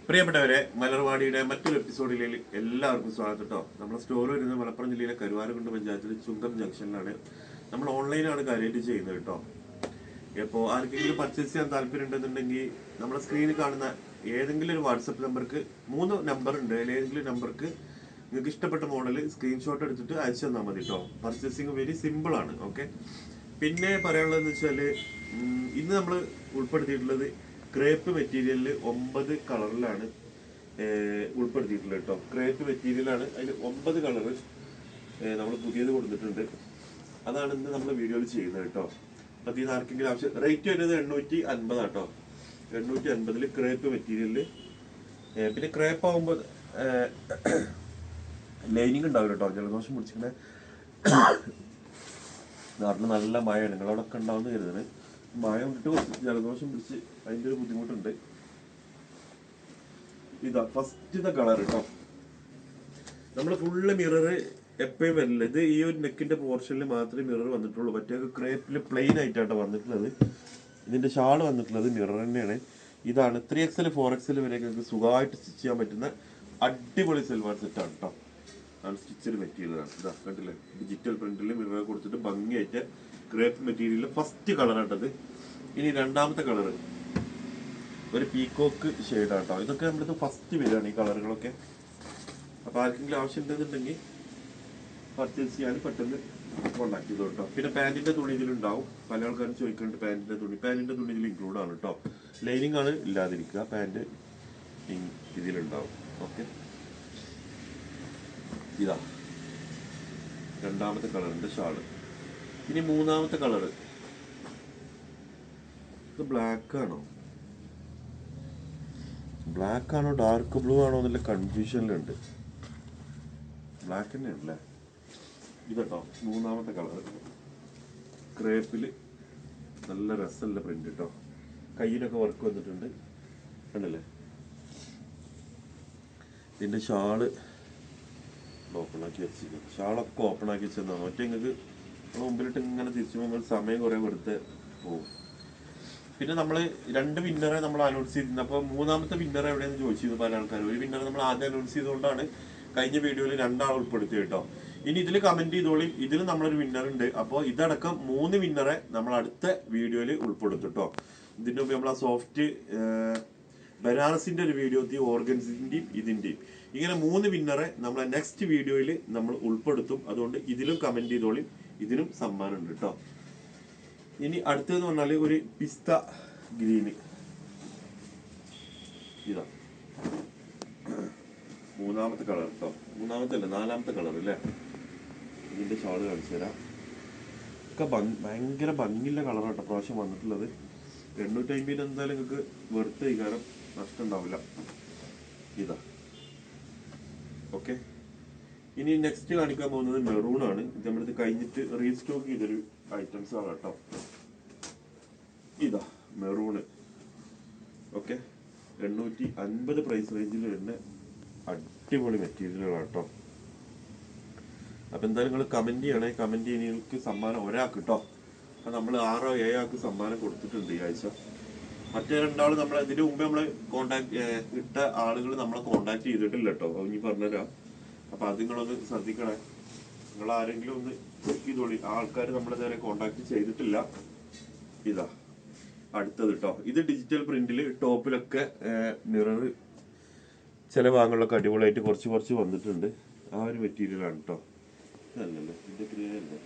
പ്രിയപ്പെട്ടവരെ, മലർവാടിയുടെ മറ്റൊരു എപ്പിസോഡിലേക്ക് എല്ലാവർക്കും സ്വാഗതം കേട്ടോ. നമ്മുടെ സ്റ്റോർ വരുന്നത് മലപ്പുറം ജില്ലയിലെ കരുവാരക്കുണ്ട് പഞ്ചായത്തിൽ ചുങ്കം ജംഗ്ഷനിലാണ്. നമ്മൾ ഓൺലൈനാണ് കാര്യമായിട്ട് ചെയ്യുന്നത് കേട്ടോ. ഇപ്പോൾ ആർക്കെങ്കിലും പർച്ചേസ് ചെയ്യാൻ താല്പര്യം ഉണ്ടെന്നുണ്ടെങ്കിൽ നമ്മുടെ സ്ക്രീനിൽ കാണുന്ന ഏതെങ്കിലും ഒരു വാട്സപ്പ് നമ്പർക്ക് 3 നമ്പർ ഉണ്ട്. ഏതെങ്കിലും നമ്പർക്ക് നിങ്ങൾക്ക് ഇഷ്ടപ്പെട്ട മോഡൽ സ്ക്രീൻഷോട്ട് എടുത്തിട്ട് അയച്ചു തന്നാൽ മതി കേട്ടോ. പർച്ചേസിങ് വെരി സിമ്പിൾ ആണ്. ഓക്കെ. പിന്നെ പറയാനുള്ളതെന്ന് വെച്ചാൽ ഇന്ന് നമ്മൾ ഉൾപ്പെടുത്തിയിട്ടുള്ളത് ക്രേപ്പ് മെറ്റീരിയലിൽ 9 കളറിലാണ് ഉൾപ്പെടുത്തിയിട്ടുള്ളത് കേട്ടോ. ക്രേപ്പ് മെറ്റീരിയലാണ്, അതിൽ 9 കളറ് നമ്മൾ പുതിയത് കൊടുത്തിട്ടുണ്ട്. അതാണ് ഇന്ന് നമ്മൾ വീഡിയോയിൽ ചെയ്യുന്നത് കേട്ടോ. അപ്പം ഇത് ആർക്കെങ്കിലും ആവശ്യം, റേറ്റ് വരുന്നത് 850 കേട്ടോ. 850 ക്രേപ്പ് മെറ്റീരിയലിൽ. പിന്നെ ക്രേപ്പ് ആകുമ്പോൾ ലൈനിങ് ഉണ്ടാവില്ല കേട്ടോ. ജലദോഷം പിടിച്ചിങ്ങനെ നാട്ടിൽ നല്ല മഴയാണ്, നിങ്ങളവിടെയൊക്കെ ഉണ്ടാവുന്ന കരുതുന്നത്. മഴ കൊണ്ടിട്ട് ജലദോഷം പിടിച്ച് അതിൻ്റെ ഒരു ബുദ്ധിമുട്ടുണ്ട്. ഇതാ ഫസ്റ്റത്തെ കളർ കേട്ടോ. നമ്മൾ ഫുള്ള് മിറർ എപ്പോഴും വരില്ല. ഇത് ഈ ഒരു നെക്കിന്റെ പോർഷനിൽ മാത്രമേ മിറർ വന്നിട്ടുള്ളൂ. മറ്റേ ക്രേപ്പിൽ പ്ലെയിൻ ആയിട്ടാണ് വന്നിട്ടുള്ളത്. ഇതിന്റെ ഷാൾ വന്നിട്ടുള്ളത് മിറർ തന്നെയാണ്. ഇതാണ് 3XL 4XL വരെ നിങ്ങൾക്ക് സുഖമായിട്ട് സ്റ്റിച്ച് ചെയ്യാൻ പറ്റുന്ന അടിപൊളി സൽവാർ സെറ്റാണ് കേട്ടോ. ആണ് സ്റ്റിച്ചഡ് മെറ്റീരിയലാണ്. ഇതാ കണ്ടില്ലേ, ഡിജിറ്റൽ പ്രിന്റിൽ മിറർ കൊടുത്തിട്ട് ഭംഗിയായിട്ട് ക്രേപ്പ് മെറ്റീരിയൽ ഫസ്റ്റ് കളറാട്ടത്. ഇനി രണ്ടാമത്തെ കളർ ഒരു പീക്കോക്ക് ഷെയ്ഡാട്ടോ. ഇതൊക്കെ നമ്മളിത് ഫസ്റ്റ് വരികയാണ് ഈ കളറുകളൊക്കെ. അപ്പോൾ ആർക്കെങ്കിലും ആവശ്യം ഉണ്ടെന്നുണ്ടെങ്കിൽ പർച്ചേസ് ചെയ്യാൻ പെട്ടെന്ന് കോണ്ടാക്ട് ചെയ്തോ കേട്ടോ. പിന്നെ പാൻറ്റിന്റെ തുണി ഇതിലുണ്ടാവും. പല ആൾക്കാരും ചോദിക്കുന്നുണ്ട് പാൻറ്റിന്റെ തുണി ഇതിൽ ഇൻക്ലൂഡ് ആണ് കേട്ടോ. ലൈനിങ് ആണ് ഇല്ലാതിരിക്കുക, പാൻറ് ഇതിലുണ്ടാവും. ഓക്കെ. ഇതാ രണ്ടാമത്തെ കളറിന്റെ ഷാള്. ഇനി മൂന്നാമത്തെ കളറ് ഇത് ബ്ലാക്ക് ആണോ ഡാർക്ക് ബ്ലൂ ആണോ എന്നുള്ള കൺഫ്യൂഷനിലുണ്ട്. ബ്ലാക്ക് തന്നെയാണല്ലേ ഇതട്ടോ. മൂന്നാമത്തെ കളർ ക്രേപ്പിൽ നല്ല രസമുള്ള പ്രിന്റ് കേട്ടോ. കയ്യിലൊക്കെ വർക്ക് വന്നിട്ടുണ്ട്, കണ്ടല്ലേ. ഇതിൻ്റെ ഷാള് ഓപ്പണാക്കി വെച്ചിരിക്കും. ഷാളൊക്കെ ഓപ്പണാക്കി വെച്ചതാണ്. ഒറ്റ നിങ്ങൾക്ക് മുമ്പിലിട്ട് ഇങ്ങനെ തിരിച്ചു പോകുമ്പോൾ സമയം കുറേ വെറുതെ പോകും. പിന്നെ നമ്മൾ 2 വിന്നറെ നമ്മൾ അനൗൺസ് ചെയ്തിരുന്നു. അപ്പോൾ മൂന്നാമത്തെ വിന്നർ എവിടെയെന്ന് ചോദിച്ചിരുന്നു പല ആൾക്കാരും. ഒരു വിന്നറെ നമ്മൾ ആദ്യം അനൗൺസ് ചെയ്തുകൊണ്ടാണ് കഴിഞ്ഞ വീഡിയോയിൽ 2 ആൾ ഉൾപ്പെടുത്തിയത് കേട്ടോ. ഇനി ഇതിൽ കമന്റ് ചെയ്തോളി, ഇതിൽ നമ്മളൊരു വിന്നർ ഉണ്ട്. അപ്പോൾ ഇതടക്കം 3 വിന്നറെ നമ്മൾ അടുത്ത വീഡിയോയിൽ ഉൾപ്പെടുത്തും കേട്ടോ. ഇതിൻ്റെ മുമ്പ് നമ്മൾ ആ സോഫ്റ്റ് ബനാറസിന്റെ ഒരു വീഡിയോ, ഓർഗൻസിന്റെയും ഇതിന്റെയും, ഇങ്ങനെ 3 വിന്നറെ നമ്മളെ നെക്സ്റ്റ് വീഡിയോയിൽ നമ്മൾ ഉൾപ്പെടുത്തും. അതുകൊണ്ട് ഇതിലും കമന്റ് ചെയ്തോളി, ഇതിനും സമ്മാനം ഉണ്ട് കേട്ടോ. ഇനി അടുത്തതെന്ന് പറഞ്ഞാൽ ഒരു പിസ്ത ഗ്രീന്. ഇതാ മൂന്നാമത്തെ കളർ കേട്ടോ. നാലാമത്തെ കളർ അല്ലേ. ഇതിന്റെ ഷാള് കാണിച്ചു തരാം. ഒക്കെ ഭയങ്കര ഭംഗിയുള്ള കളറാട്ടോ പ്രാവശ്യം വന്നിട്ടുള്ളത്. 850 എന്തായാലും നിങ്ങൾക്ക് വെറുതെ വികാരം നഷ്ടം ഉണ്ടാവില്ല. ഇതാ ഓക്കെ. ഇനി നെക്സ്റ്റ് കാണിക്കാൻ പോകുന്നത് മെറൂൺ ആണ്. ഇത് നമ്മളിത് കഴിഞ്ഞിട്ട് റീസ്റ്റോക്ക് ചെയ്തൊരു ഐറ്റംസ് ആണ് കേട്ടോ. ഇതാ മെറൂണ്. ഓക്കെ. 850 പ്രൈസ് റേഞ്ചിൽ വരുന്ന അടിപൊളി മെറ്റീരിയലുകളാണ് കേട്ടോ. അപ്പൊ എന്തായാലും നിങ്ങൾ കമന്റ് ചെയ്യണേ. കമന്റ് ചെയ്യുന്നവർക്ക് സമ്മാനം ഒരാൾക്ക് കേട്ടോ. അപ്പൊ നമ്മൾ 6 or 7 ആൾക്ക് സമ്മാനം കൊടുത്തിട്ടുണ്ട് ഈ ആഴ്ച. മറ്റേ 2 ആൾ നമ്മളെ ഇതിന് മുമ്പ് നമ്മള് ഇട്ട ആളുകൾ നമ്മളെ കോണ്ടാക്ട് ചെയ്തിട്ടില്ല കേട്ടോ. ഇനി പറഞ്ഞുതരാം. അപ്പൊ അത് നിങ്ങളൊന്ന് ശ്രദ്ധിക്കണേ. നിങ്ങൾ ആരെങ്കിലും ഒന്ന് ചെക്ക് ചെയ്തോളി. ആൾക്കാർ നമ്മളിതുവരെ കോണ്ടാക്ട് ചെയ്തിട്ടില്ല. ഇതാ അടുത്തത് കേട്ടോ. ഇത് ഡിജിറ്റൽ പ്രിന്റില് ടോപ്പിലൊക്കെ മിറർ ചില ഭാഗങ്ങളിലൊക്കെ അടിപൊളിയായിട്ട് കുറച്ച് വന്നിട്ടുണ്ട്. ആ ഒരു മെറ്റീരിയലാണ് കേട്ടോ. ഇതല്ലല്ലോ ഇതിന്റെ പ്രിയല്ലേ.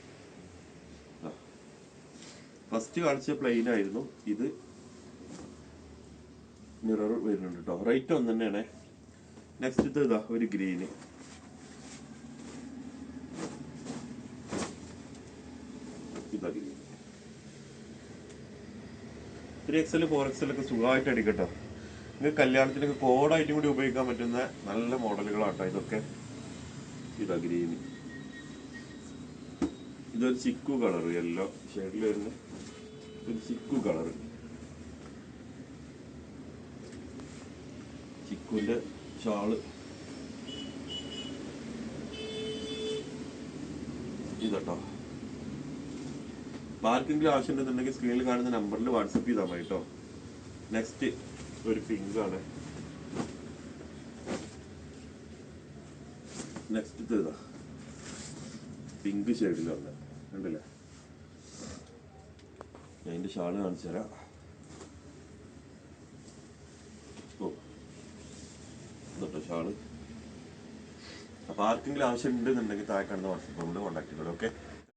ഫസ്റ്റ് കാണിച്ച പ്ലെയിൻ ആയിരുന്നു. ഇത് മിറർ വരുന്നുണ്ട് കേട്ടോ. റേറ്റ് ഒന്ന് തന്നെയാണേ. നെക്സ്റ്റ് ഇതാ ഒരു ഗ്രീന്. ഇതാ ഗ്രീൻ. 3XL 4XL ഒക്കെ സുഖമായിട്ട് അടിക്കട്ടോ. നിങ്ങൾക്ക് കല്യാണത്തിനൊക്കെ കോഡായിട്ടും കൂടി ഉപയോഗിക്കാൻ പറ്റുന്ന നല്ല മോഡലുകളാട്ടോ ഇതൊക്കെ. ഇതാ ഗ്രീന്. ഇതൊരു ചിക്കു കളർ, യെല്ലോ ഷെയ്ഡിൽ വരുന്ന ഒരു ചിക്കു കളർ. ചിക്കുന്റെ ഷാള് ഇതട്ടോ. ആർക്കെങ്കിലും ആവശ്യം ഉണ്ടെന്നുണ്ടെങ്കിൽ സ്ക്രീനിൽ കാണുന്ന നമ്പറിൽ വാട്സപ്പ് ചെയ്താൽ മതി കേട്ടോ. നെക്സ്റ്റ് ഒരു പിങ്ക് ആണ്. നെക്സ്റ്റ് ഇതാ പിങ്ക് ഷെയ്ഡിൽ വന്നത് കണ്ടില്ലേ? ഞാൻ അതിൻ്റെ ഷാള് കാണിച്ചു തരാം. ഓ ഇതോ ഷാള്. അപ്പോൾ ആർക്കെങ്കിലും ആവശ്യം ഉണ്ടെന്നുണ്ടെങ്കിൽ താഴെ കാണുന്ന വാട്സപ്പ് നമ്പറിൽ കോൺടാക്ട് ചെയ്തോളൂ. ഓക്കെ.